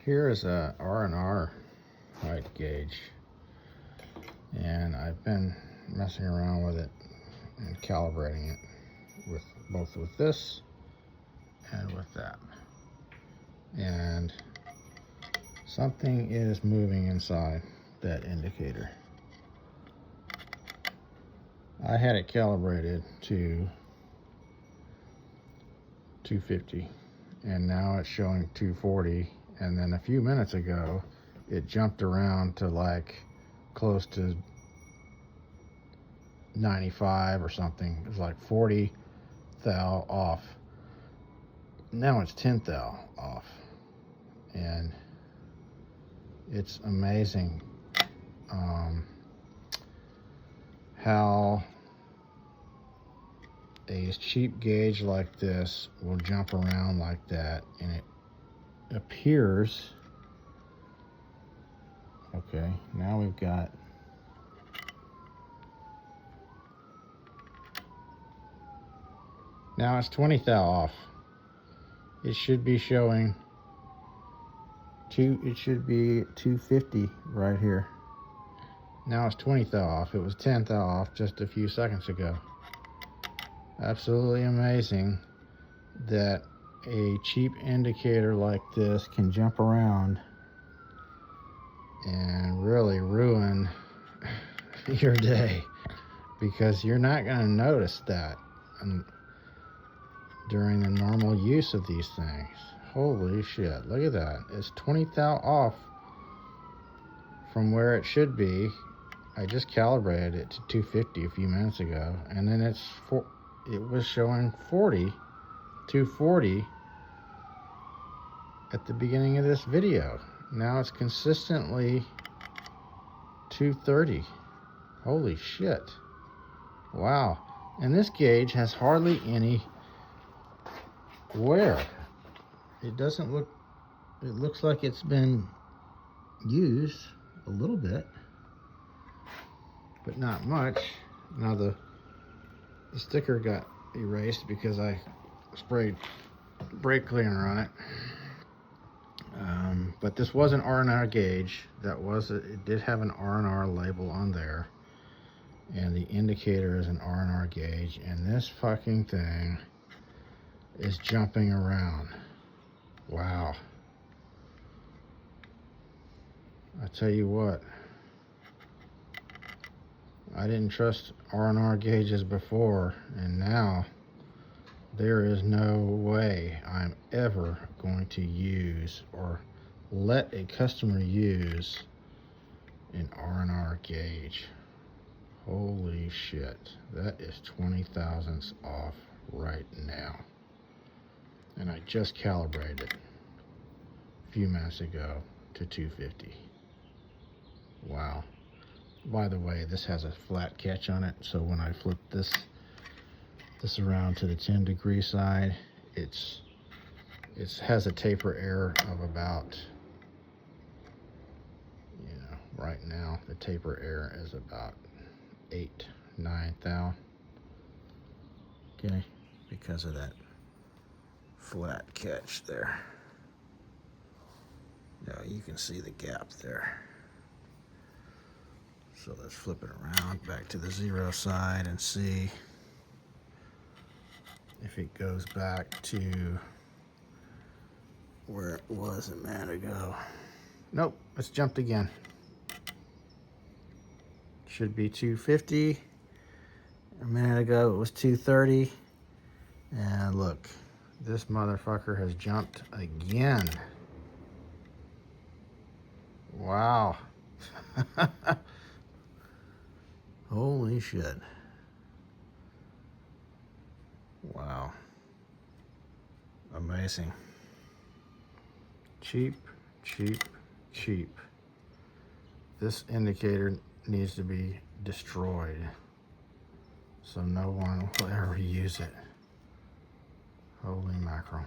Here is a R&R height gauge, and I've been messing around with it and calibrating it with both with this and with that, and something is moving inside that indicator. I had it calibrated to 250 and now it's showing 240, and then a few minutes ago it jumped around to like close to 95 or something. It was like 40 thou off. Now it's 10 thou off, and it's amazing how a cheap gauge like this will jump around like that, and it appears okay. Now we've got now it's 20 thou off. It should be showing it should be 250 right here. Now it's 20 thou off. It was 10 thou off just a few seconds ago. Absolutely amazing that a cheap indicator like this can jump around and really ruin your day, because you're not going to notice that during the normal use of these things. Holy shit, look at that. It's 20 thou off from where it should be. I just calibrated it to 250 a few minutes ago, and then it was showing 240 at the beginning of this video. Now it's consistently 230. Holy shit. Wow. And this gauge has hardly any wear. It doesn't look, it looks like it's been used a little bit, but not much. Now the sticker got erased because I sprayed brake cleaner on it. But this was an R&R gauge. It did have an R&R label on there, and the indicator is an R&R gauge, and this fucking thing is jumping around. Wow. I tell you what, I didn't trust R&R gauges before, and now there is no way I'm ever going to use or let a customer use an R&R gauge. Holy shit, that is 20 thousandths off right now. And I just calibrated it a few minutes ago to 250. Wow. By the way, this has a flat catch on it, so when I flip this around to the 10-degree side, it has a taper error of about, right now the taper error is about 8-9 thou. Okay, because of that flat catch there. Now you can see the gap there. So let's flip it around back to the 0 side and see if it goes back to where it was a minute ago. Nope, it's jumped again. Should be 250. A minute ago it was 230. And look, this motherfucker has jumped again. Wow. Holy shit. Wow. Amazing. Cheap, cheap, cheap. This indicator needs to be destroyed so no one will ever use it. Holy mackerel.